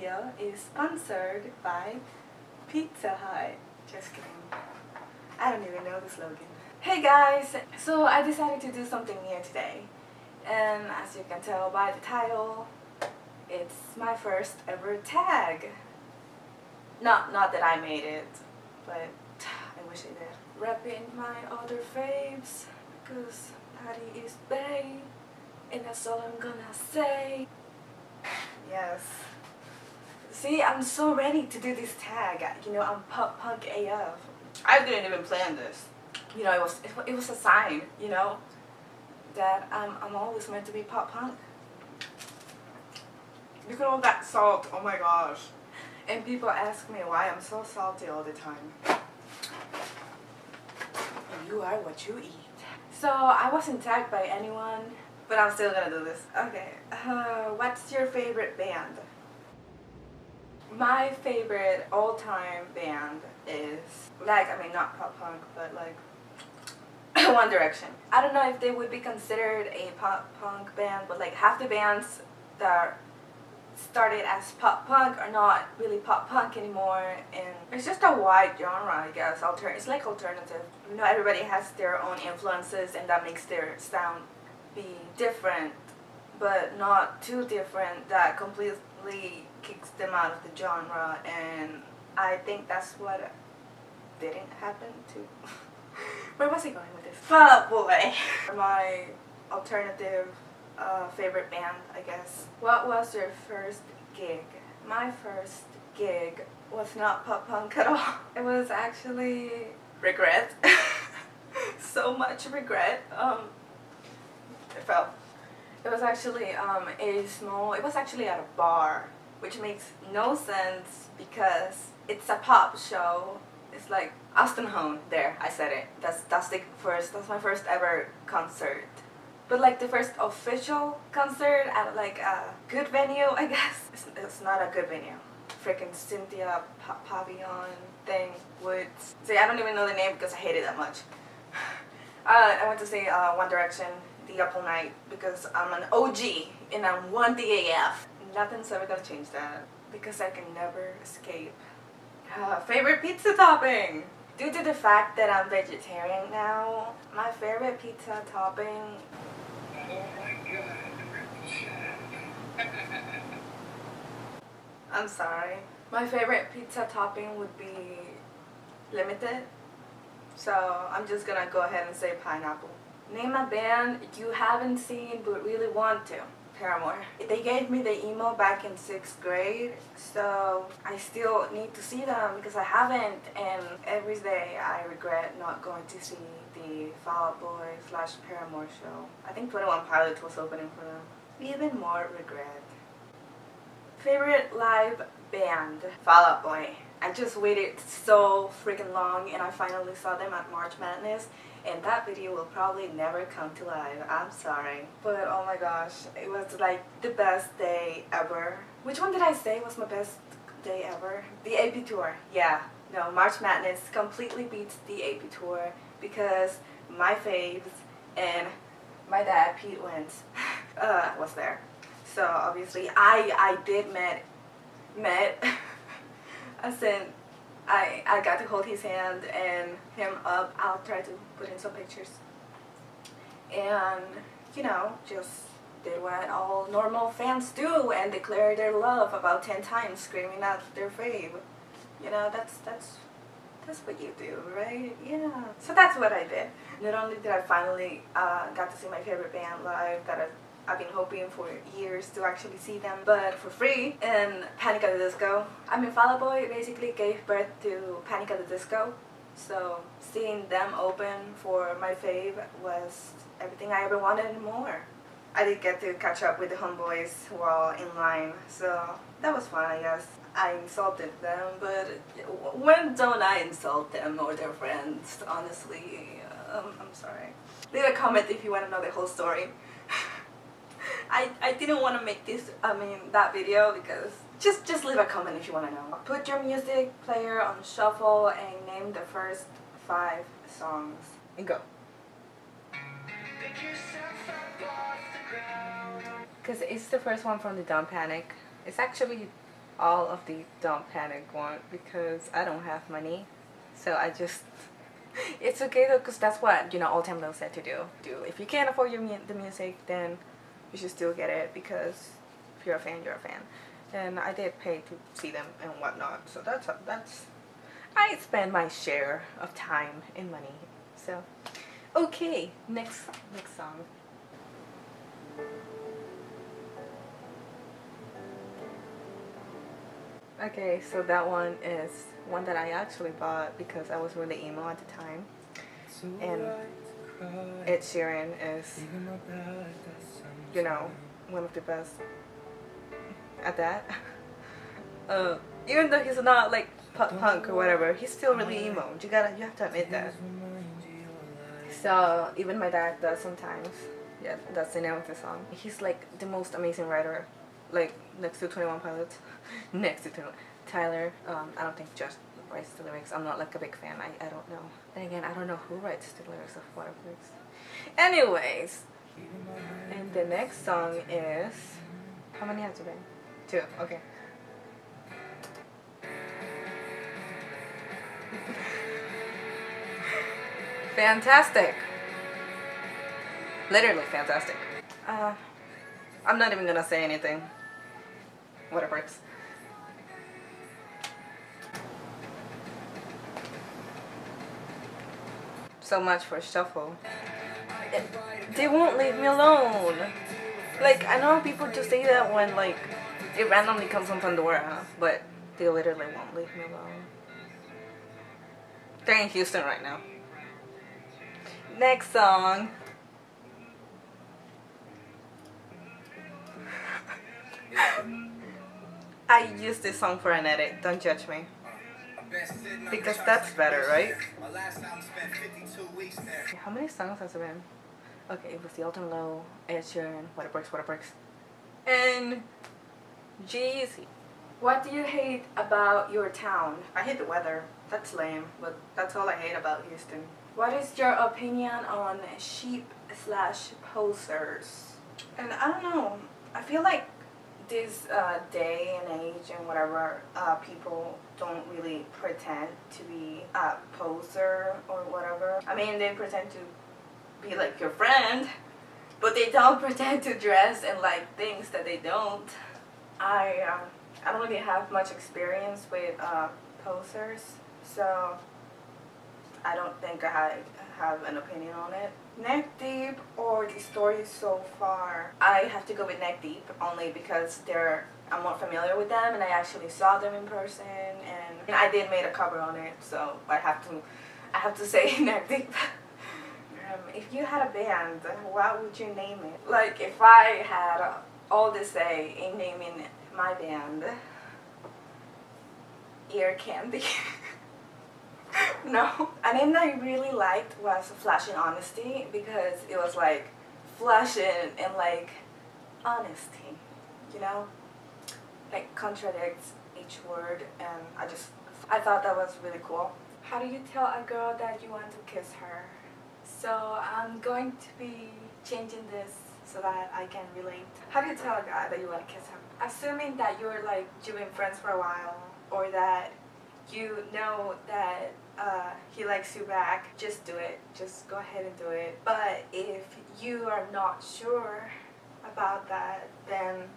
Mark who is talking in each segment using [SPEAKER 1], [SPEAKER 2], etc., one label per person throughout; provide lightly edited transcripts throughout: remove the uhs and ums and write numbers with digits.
[SPEAKER 1] video is sponsored by Pizza Hut. Just kidding. I don't even know the slogan. Hey guys! So I decided to do something new today. And as you can tell by the title, it's my first ever tag. Not that I made it, but I wish I did. Repping my other faves, because Patty is bae, and that's all I'm gonna say. Yes. See, I'm so ready to do this tag. You know, I'm pop punk AF. I didn't even plan this. You know, it was a sign, you know, that I'm always meant to be pop punk. Look at all that salt, oh my gosh. And people ask me why I'm so salty all the time. You are what you eat. So I wasn't tagged by anyone, but I'm still gonna do this. Okay, what's your favorite band? My favorite all-time band is, like, I mean, not pop punk, but like One Direction. I don't know if they would be considered a pop punk band, but like half the bands that started as pop punk are not really pop punk anymore, and it's just a wide genre, I guess. It's like alternative. You know, everybody has their own influences, and that makes their sound be different, but not too different that completely kicks them out of the genre. And I think that's what didn't happen to where was I going with this? Fall Out Boy. My alternative favorite band, I guess. What was your first gig? My first gig was not pop punk at all. It was actually regret. So much regret. It was actually it was actually at a bar, which makes no sense because it's a pop show. It's like Austin Hone. There, I said it. That's my first ever concert. But like the first official concert at like a good venue, I guess. It's not a good venue. Freaking Cynthia Pavilion thing. Woods. See, I don't even know the name because I hate it that much. I went to see One Direction the Apple Night because I'm an OG and I'm one DAF. Nothing's ever gonna change that because I can never escape. Favorite pizza topping? Due to the fact that I'm vegetarian now, my favorite pizza topping... Oh my god, I'm sorry. My favorite pizza topping would be limited, so I'm just gonna go ahead and say pineapple. Name a band you haven't seen but really want to. Paramore. They gave me the email back in 6th grade, so I still need to see them because I haven't, and every day I regret not going to see the Fall Out Boy / Paramore show. I think 21 Pilots was opening for them. Even more regret. Favorite live band? Fall Out Boy. I just waited so freaking long and I finally saw them at March Madness, and that video will probably never come to life. I'm sorry. But oh my gosh, it was like the best day ever. Which one did I say was my best day ever? The AP Tour. Yeah. No, March Madness completely beats the AP Tour because my faves and my dad, Pete Wentz, was there. So obviously I did met as in I got to hold his hand and him up. I'll try to put in some pictures. And, you know, just did what all normal fans do and declare their love about 10 times, screaming out their fave. You know, that's what you do, right? Yeah. So that's what I did. Not only did I finally got to see my favorite band live that I've been hoping for years to actually see them, but for free, in Panic at the Disco. I mean, Fall Out Boy basically gave birth to Panic at the Disco, so seeing them open for my fave was everything I ever wanted and more. I did get to catch up with the homeboys while in line, so that was fun, I guess. I insulted them, but when don't I insult them or their friends, honestly? I'm sorry. Leave a comment if you want to know the whole story. I didn't want to make that video because just leave a comment if you want to know. Put your music player on shuffle and name the first 5 songs. And go. Because it's the first one from the Don't Panic. It's actually
[SPEAKER 2] all of the Don't Panic one because I don't have money. So I just, it's okay though, because that's what, Old Time Low said to do. If you can't afford the music, then you should still get it, because if you're a fan, you're a fan. And I did pay to see them and whatnot, so that's I spend my share of time and money. So, okay, next song. Okay, so that one is one that I actually bought because I was really emo at the time. And Ed Sheeran is, one of the best at that. Even though he's not like punk or whatever, he's still really emo. You have to admit that. So even my dad does sometimes. Yeah, that's the name of the song. He's like the most amazing writer, like next to 21 Pilots, next to Tyler. I don't think Josh writes the lyrics. I'm not like a big fan. I don't know. Then again, I don't know who writes the lyrics of what lyrics. Anyways, and the next song is, how many has it been? 2. Okay. Fantastic. Literally fantastic. I'm not even gonna say anything. Whatever. So much for Shuffle. They won't leave me alone. Like, I know people just say that when, like, it randomly comes on Pandora, but they literally won't leave me alone. They're in Houston right now. Next song. I used this song for an edit. Don't judge me. Because that's better, right? Okay, how many songs has it been? Okay, it was the Alton Low, Ed Sheeran, What It Breaks, and Jeezy.
[SPEAKER 1] What do you hate about your town? I hate the weather. That's lame, but that's all I hate about Houston. What is your opinion on sheep/posers? And I don't know. I feel like this day and age and whatever, people don't really pretend to be a poser or whatever. I mean, they pretend to be like your friend, but they don't pretend to dress and like things that they don't. I don't really have much experience with posers, so I don't think I have an opinion on it. Neck Deep or the story so far? I have to go with Neck Deep only because I'm more familiar with them and I actually saw them in person, and I did make a cover on it, so I have to say Neck Deep. If you had a band, what would you name it? Like, if I had all to say in naming my band, Ear Candy. No. A name that I really liked was Flashing Honesty, because it was like flashing and like honesty, like contradicts each word, and I thought that was really cool. How do you tell a girl that you want to kiss her? So I'm going to be changing this so that I can relate. How do you tell a guy that you want to kiss him? Assuming that you're like you've been friends for a while, or that you know that he likes you back, just do it. Just go ahead and do it. But if you are not sure about that, then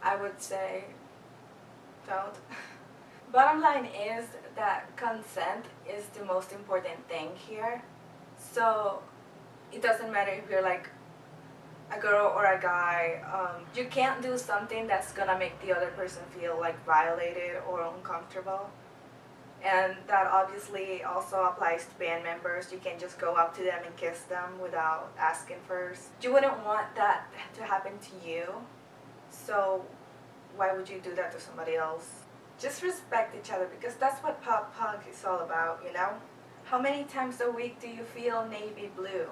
[SPEAKER 1] I would say don't. Bottom line is that consent is the most important thing here. So it doesn't matter if you're like a girl or a guy. You can't do something that's gonna make the other person feel like violated or uncomfortable. And that obviously also applies to band members. You can't just go up to them and kiss them without asking first. You wouldn't want that to happen to you, so why would you do that to somebody else? Just respect each other, because that's what pop punk is all about, How many times a week do you feel navy blue?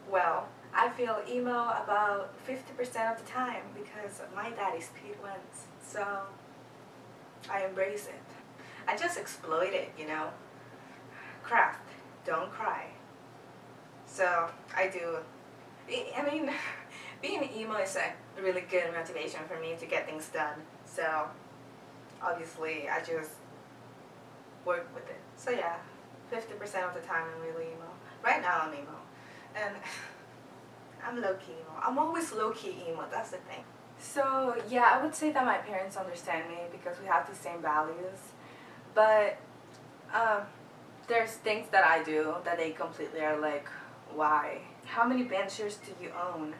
[SPEAKER 1] Well, I feel emo about 50% of the time because my daddy's Pete Wentz, so I embrace it. I just exploit it, Craft, don't cry. So I do. I mean, being emo is a really good motivation for me to get things done.
[SPEAKER 2] So obviously I just work with it. So yeah, 50% of the time I'm really emo. Right now I'm emo. And I'm low-key emo. I'm always low-key emo, that's the thing. So yeah, I would say that my parents understand me because we have the same values. But there's things that I do that they completely are like, why? How many band shirts do you own?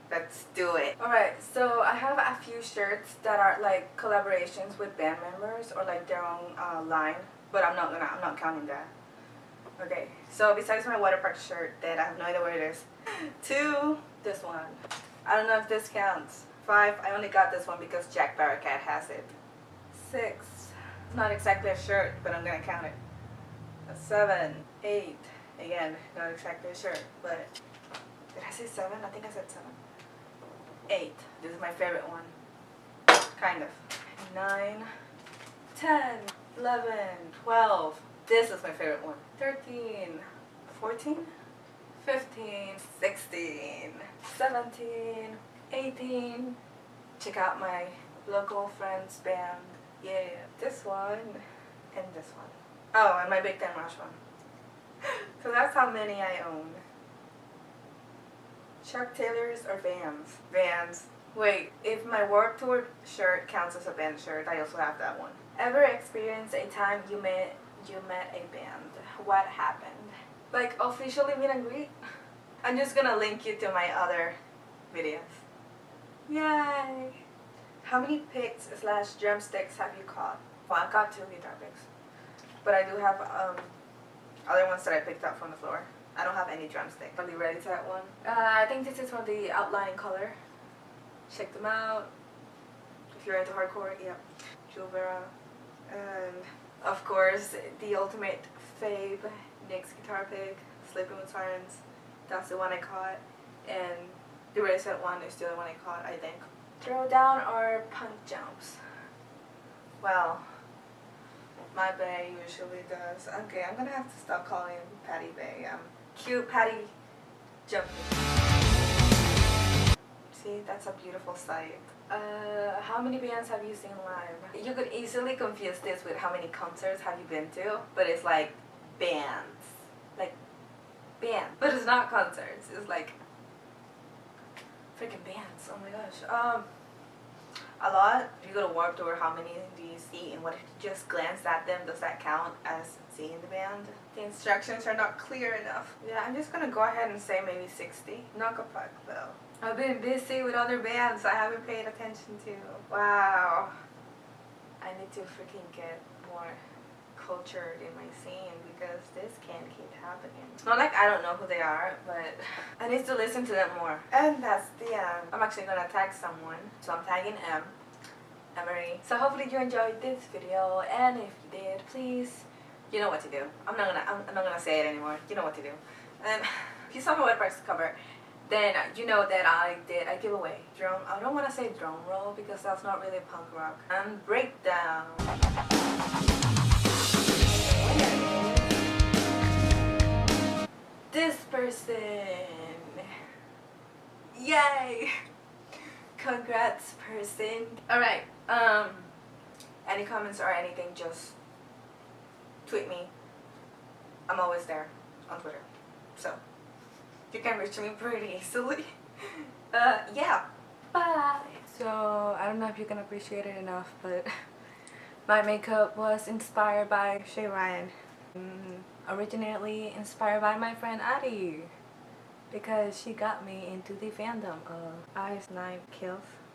[SPEAKER 2] Let's do it. Alright, so I have a few shirts that are like collaborations with band members or like their own line, but I'm not counting that. Okay, so besides my water park shirt that I have no idea where it is. 2, this one. I don't know if this counts. 5, I only got this one because Jack Barracat has it. 6, not exactly a shirt, but I'm gonna count it. 7, 8, again, not exactly a shirt, but did I say 7? I think I said 7. 8, this is my favorite one. Kind of. 9, 10, 11, 12. This is my favorite one. 13, 14, 15, 16, 17, 18. Check out my local friends band. Yeah, this one and this one. Oh, and my Big Time Rush one. So that's how many I own. Chuck Taylors or Vans? Vans. Wait, if my Warped Tour shirt counts as a band shirt, I also have that one. Ever experienced a time you met a band? What happened? Like officially meet and greet? I'm just gonna link you to my other videos. Yay! How many picks / drumsticks have you caught? Well, I caught 2 guitar picks, but I do have other ones that I picked up from the floor. I don't have any drumstick. Are you ready to that one? I think this is from the outlining color. Check them out. If you're into hardcore, yep. Juvera. And of course, the ultimate fave, Nick's guitar pick, Sleeping with Sirens. That's the one I caught. And the recent one is the other one I caught, I think. Throw down or punk jumps? Well, my bae usually does. Okay, I'm gonna have to stop calling him Patty Bae. Cute Patty jumping. See, that's a beautiful sight. How many bands have you seen live? You could easily confuse this with how many concerts have you been to, but it's like bands. Like, bands. But it's not concerts, it's like freaking bands, oh my gosh. A lot. If you go to Warped Tour, how many do you see? And what if you just glanced at them? Does that count as seeing the band? The instructions are not clear enough. Yeah, I'm just gonna go ahead and say maybe 60. Knock a puck though. I've been busy with other bands I haven't paid attention to. Wow. I need to freaking get more cultured in my scene because this can't keep happening. Not like I don't know who they are, but I need to listen to them more. And that's the end. I'm actually gonna tag someone, so I'm tagging Emery. So hopefully you enjoyed this video, and if you did, please, you know what to do. I'm not gonna say it anymore. You know what to do. And if you saw my website cover, then you know that I did a giveaway. I don't want to say drum roll because that's not really punk rock. And breakdown. This person. Yay! Congrats, person. Alright, any comments or anything, just tweet me. I'm always there on Twitter. So you can reach me pretty easily. Yeah. Bye. So I don't know if you can appreciate it enough, but my makeup was inspired by Shay Ryan. Originally inspired by my friend Addie, because she got me into the fandom of Ice 9 Kills.